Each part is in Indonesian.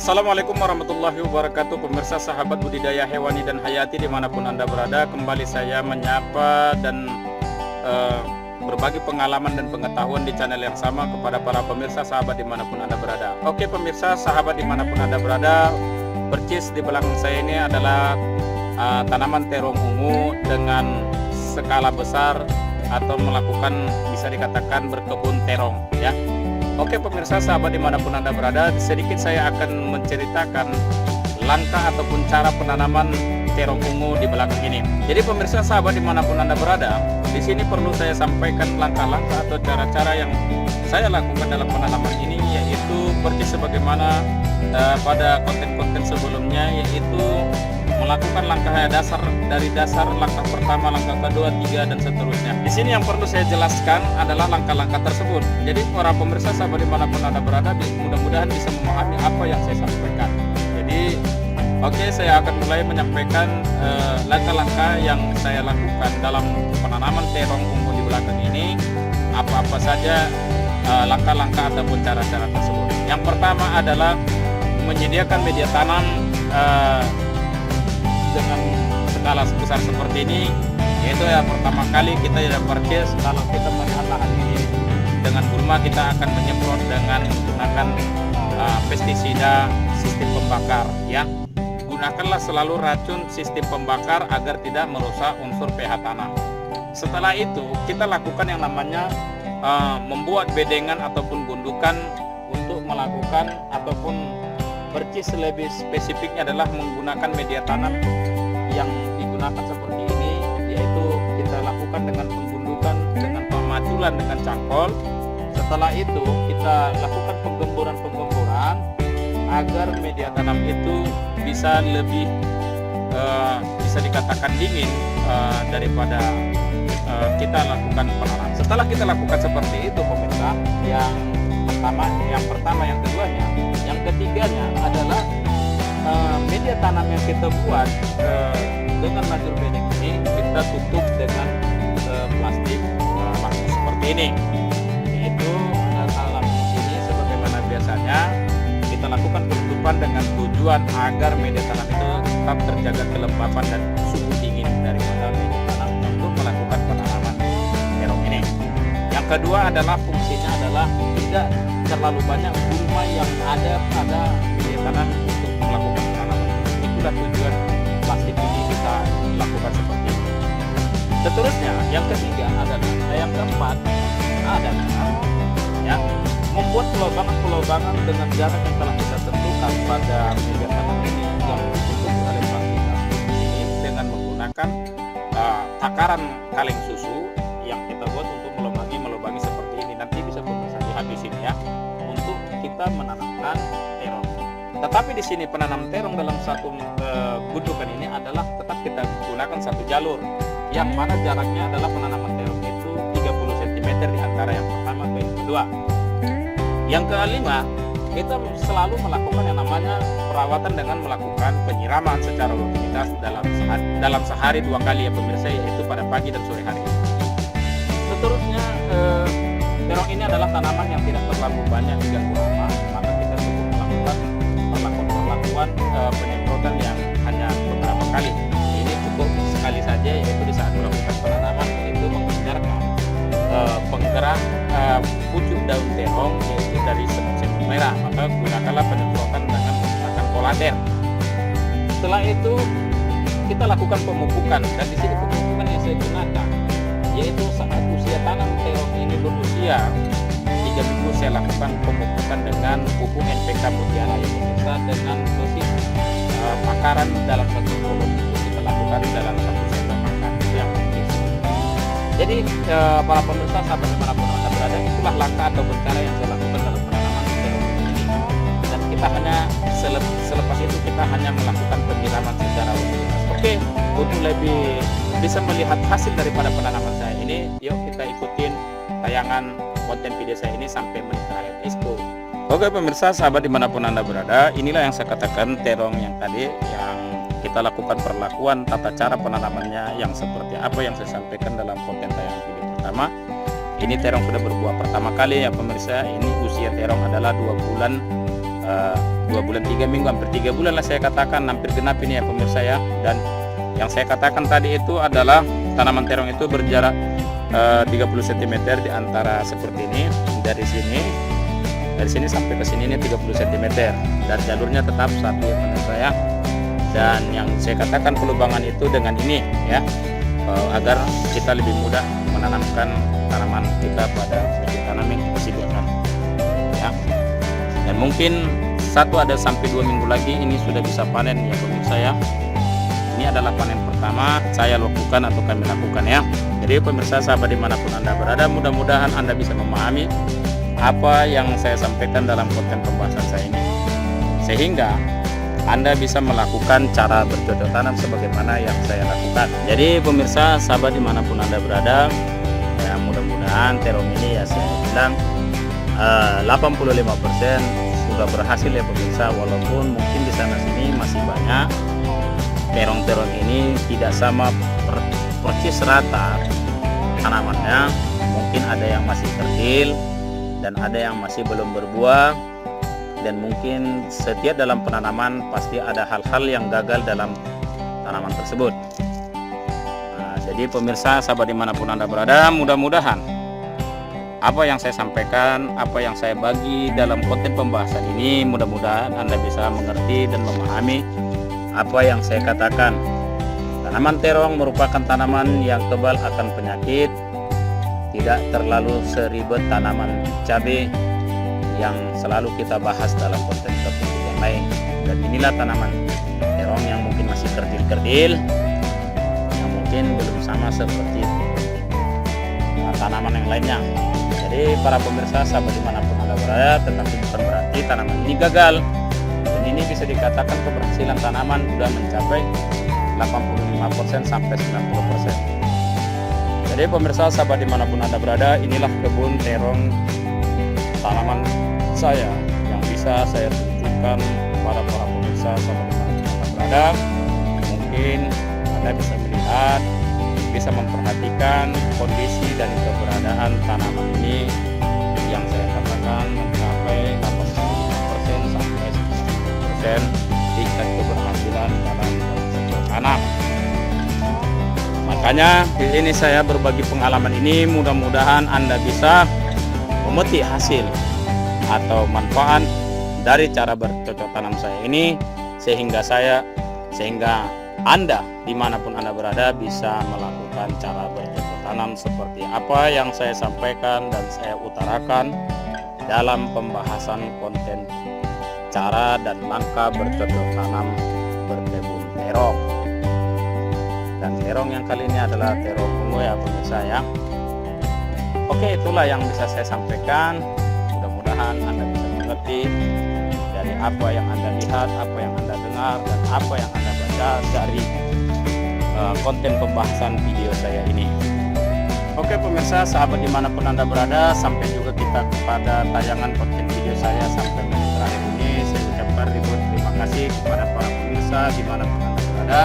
Assalamualaikum warahmatullahi wabarakatuh. Pemirsa sahabat budidaya hewani dan hayati dimanapun Anda berada, kembali saya menyapa dan berbagi pengalaman dan pengetahuan di channel yang sama kepada para pemirsa sahabat dimanapun Anda berada. Oke pemirsa sahabat dimanapun Anda berada, percis di belakang saya ini adalah tanaman terong ungu dengan skala besar atau melakukan bisa dikatakan berkebun terong ya. Oke pemirsa sahabat dimanapun Anda berada, sedikit saya akan menceritakan langkah ataupun cara penanaman terong ungu di belakang ini. Jadi pemirsa sahabat dimanapun Anda berada, di sini perlu saya sampaikan langkah-langkah atau cara-cara yang saya lakukan dalam penanaman ini, yaitu persis sebagaimana pada konten-konten sebelumnya, yaitu melakukan langkah dasar dari dasar langkah pertama, langkah kedua, tiga dan seterusnya. Di sini yang perlu saya jelaskan adalah langkah-langkah tersebut. Jadi para pemirsa sahabat dimanapun Anda berada, mudah-mudahan bisa memahami apa yang saya sampaikan. Jadi oke, saya akan mulai menyampaikan langkah-langkah yang saya lakukan dalam penanaman terong ungu di belakang ini. Apa-apa saja langkah-langkah ataupun cara-cara tersebut. Yang pertama adalah menyediakan media tanam dengan skala sebesar seperti ini, yaitu ya pertama kali kita purchase. Kalau kita melihat lahan ini dengan gulma, kita akan menyemprot dengan menggunakan pestisida sistem pembakar ya. Gunakanlah selalu racun sistem pembakar agar tidak merusak unsur pH tanah. Setelah itu kita lakukan yang namanya membuat bedengan ataupun gundukan untuk melakukan ataupun percis lebih spesifiknya adalah menggunakan media tanam yang digunakan seperti ini, yaitu kita lakukan dengan penggundukan dengan pemaculan dengan cangkol. Setelah itu kita lakukan penggemburan agar media tanam itu bisa lebih bisa dikatakan dingin daripada kita lakukan penanaman. Setelah kita lakukan seperti itu pemirsa, yang pertama, yang keduanya, yang ketiganya adalah media tanam yang kita buat dengan lajur bedeng ini kita tutup dengan plastik langsung seperti ini. Yaitu dalam ini sebagaimana biasanya kita lakukan penutupan dengan tujuan agar media tanam itu tetap terjaga kelembapan dan suhu dingin daripada media tanam untuk melakukan penanaman terong ini. Yang kedua adalah fungsinya adalah tidak terlalu banyak gulma yang ada pada media tanam untuk melakukan penanaman. Itulah tujuan plastik ini kita lakukan seperti ini. Seterusnya yang ketiga adalah yang keempat adalah ya, membuat pelobangan dengan jarak yang telah kita tentukan pada media tanam ini yang ditutup oleh plastik ini dengan menggunakan takaran kaleng susu yang kita buat untuk melubangi seperti ini. Nanti bisa pemirsa lihat di sini ya, untuk kita menanamkan terong. Tetapi di sini penanam terong dalam satu gundukan ini adalah tetap kita gunakan satu jalur, yang mana jaraknya adalah penanaman terong itu 30 cm di antara yang pertama ke yang kedua. Yang kelima, kita selalu melakukan yang namanya perawatan dengan melakukan penyiraman secara rutinitas dalam sehari 2 kali ya pemirsa, yaitu pada pagi dan sore hari. Seterusnya terong ini adalah tanaman yang tidak terlalu banyak diganggu hama, maka kita cukup melakukan perlakuan penyemprotan yang hanya beberapa kali. Ini cukup sekali saja, yaitu di saat melakukan penanaman, yaitu menghindarkan penggerak pucuk daun terong yaitu dari semut-semut merah, maka gunakanlah penyemprotan dengan menggunakan kolater. Setelah itu kita lakukan pemupukan, dan di sini pemupukan yang saya gunakan yaitu saat usia tanam terong ini berusia 3 minggu, saya lakukan pemupukan dengan pupuk NPK Mutiara yang pemirsa dengan dosis makaran dalam satu volume itu kita lakukan dalam 1 sendok makan yang begitu. Jadi para pemirsa sahabat dimanapun Anda berada, itulah langkah atau cara yang saya lakukan dalam penanaman terong ini. Dan kita hanya selepas itu kita hanya melakukan penyiraman secara rutinitas. Oke, untuk lebih bisa melihat hasil daripada penanaman saya ini, yuk kita ikutin tayangan konten video saya ini sampai menit terakhir. Ispo. Oke pemirsa sahabat dimanapun Anda berada, inilah yang saya katakan terong yang tadi yang kita lakukan perlakuan tata cara penanamannya yang seperti apa yang saya sampaikan dalam konten tayangan video pertama. Ini terong sudah berbuah pertama kali ya pemirsa. Ini usia terong adalah 2 bulan 2 bulan 3 minggu, hampir 3 bulan lah saya katakan, hampir genap ini ya pemirsa ya. Dan yang saya katakan tadi itu adalah tanaman terong itu berjarak 30 cm di antara seperti ini, dari sini sampai ke sini ini 30 cm, dan jalurnya tetap satu ya pemirsa ya. Dan yang saya katakan pelubangan itu dengan ini ya, agar kita lebih mudah menanamkan tanaman kita pada bibit tanam yang kita sediakan ya. Dan mungkin 1 ada sampai 2 minggu lagi ini sudah bisa panen ya pemirsa ya. Ini adalah panen pertama saya lakukan atau kami lakukan ya. Jadi pemirsa sahabat dimanapun Anda berada, mudah-mudahan Anda bisa memahami apa yang saya sampaikan dalam konten pembahasan saya ini, sehingga Anda bisa melakukan cara bercocok tanam sebagaimana yang saya lakukan. Jadi pemirsa sahabat dimanapun Anda berada ya, mudah-mudahan terong ini ya saya bilang 85% sudah berhasil ya pemirsa, walaupun mungkin di sana sini masih banyak terong-terong ini tidak sama persis rata tanamannya. Mungkin ada yang masih kerdil dan ada yang masih belum berbuah, dan mungkin setiap dalam penanaman pasti ada hal-hal yang gagal dalam tanaman tersebut. Nah, jadi pemirsa sahabat dimanapun Anda berada, mudah-mudahan apa yang saya sampaikan, apa yang saya bagi dalam konten pembahasan ini, mudah-mudahan Anda bisa mengerti dan memahami apa yang saya katakan. Tanaman terong merupakan tanaman yang kebal akan penyakit, tidak terlalu seribet tanaman cabai yang selalu kita bahas dalam konten-konten yang lain. Dan inilah tanaman terong yang mungkin masih kerdil-kerdil, yang mungkin belum sama seperti tanaman yang lainnya. Jadi para pemirsa sahabat dimanapun Anda berada, tetapi bukan berarti tanaman ini gagal. Dan ini bisa dikatakan keberhasilan tanaman sudah mencapai 85% sampai 90%. Jadi pemirsa sahabat dimanapun Anda berada, inilah kebun terong tanaman saya yang bisa saya tunjukkan kepada para pemirsa sahabat dimanapun Anda berada. Mungkin Anda bisa melihat, bisa memperhatikan kondisi dan keberadaan tanaman ini yang saya katakan mencapai 85% sampai 90% tingkat keberhasilan dalam tanam. Makanya di sini saya berbagi pengalaman ini, mudah-mudahan Anda bisa memetik hasil atau manfaat dari cara bercocok tanam saya ini, sehingga Anda dimanapun Anda berada bisa melakukan cara bercocok tanam seperti apa yang saya sampaikan dan saya utarakan dalam pembahasan konten cara dan langkah bercocok tanam berkebun terong. Dan terong yang kali ini adalah terong ungu ya pemirsa ya. Oke, itulah yang bisa saya sampaikan. Mudah-mudahan Anda bisa mengerti dari apa yang Anda lihat, apa yang Anda dengar, dan apa yang Anda baca dari konten pembahasan video saya ini. Oke pemirsa sahabat dimanapun Anda berada, sampai juga kita kepada tayangan konten video saya sampai menit terakhir ini. Saya ucapkan ribuan terima kasih kepada para pemirsa dimanapun Anda berada,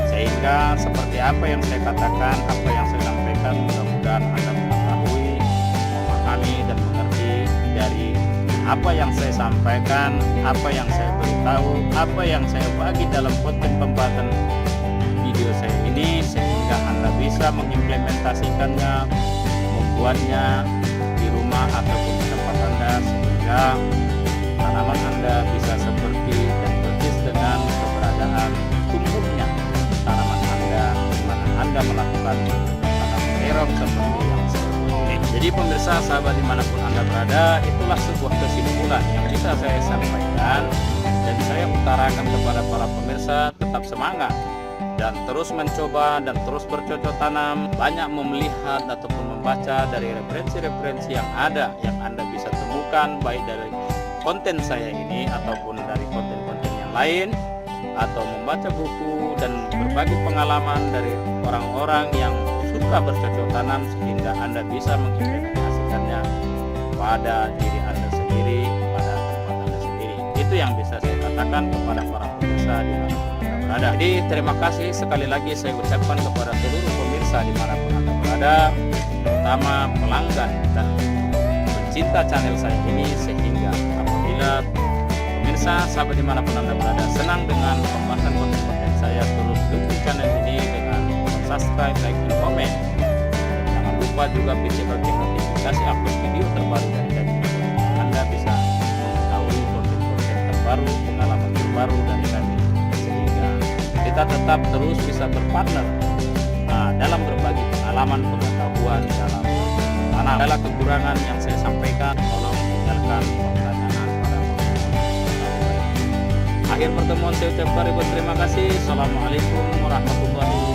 sehingga seperti apa yang saya katakan, apa yang saya sampaikan, mudah-mudahan Anda mengetahui, memahami dan mengerti dari apa yang saya sampaikan, apa yang saya beritahu, apa yang saya bagi dalam konten pembahasan video saya ini, sehingga Anda bisa mengimplementasikannya, membuatnya di rumah ataupun di tempat Anda, sehingga tanaman Anda bisa seperti dan persis dengan keberadaan tumbuhnya tanaman Anda, di mana Anda melakukan tanam terong seperti yang seperti ini. Jadi pemirsa sahabat dimanapun Anda berada, itulah sebuah kesimpulan yang bisa saya sampaikan dan saya utarakan kepada para pemirsa. Tetap semangat dan terus mencoba dan terus bercocok tanam, banyak melihat ataupun membaca dari referensi-referensi yang ada, yang Anda bisa temukan baik dari konten saya ini ataupun dari konten-konten yang lain, atau membaca buku dan berbagi pengalaman dari orang-orang yang suka bercocok tanam, sehingga Anda bisa mengimplementasikannya pada diri Anda sendiri, pada tempat Anda sendiri. Itu yang bisa saya katakan kepada para pemirsa dimanapun Anda berada. Jadi terima kasih sekali lagi saya ucapkan kepada seluruh pemirsa dimanapun Anda berada, terutama pelanggan dan pencinta channel saya ini, sehingga apabila biasa, sahabat dimanapun Anda berada, senang dengan pembahasan konten-konten saya. Terus dukung channel ini dengan subscribe, like, dan komen. Jangan lupa juga bisa aktifkan notifikasi upload video terbaru dari kami. Anda bisa mengetahui konten-konten terbaru, pengalaman terbaru dari kami, sehingga kita tetap terus bisa berpartner dalam berbagi pengalaman, pengetahuan dalam mana adalah kekurangan yang saya sampaikan. Tolong tinggalkan pertanyaan pada Akhir pertemuan saya ucapkan ribuan terima kasih. Assalamualaikum warahmatullahi wabarakatuh.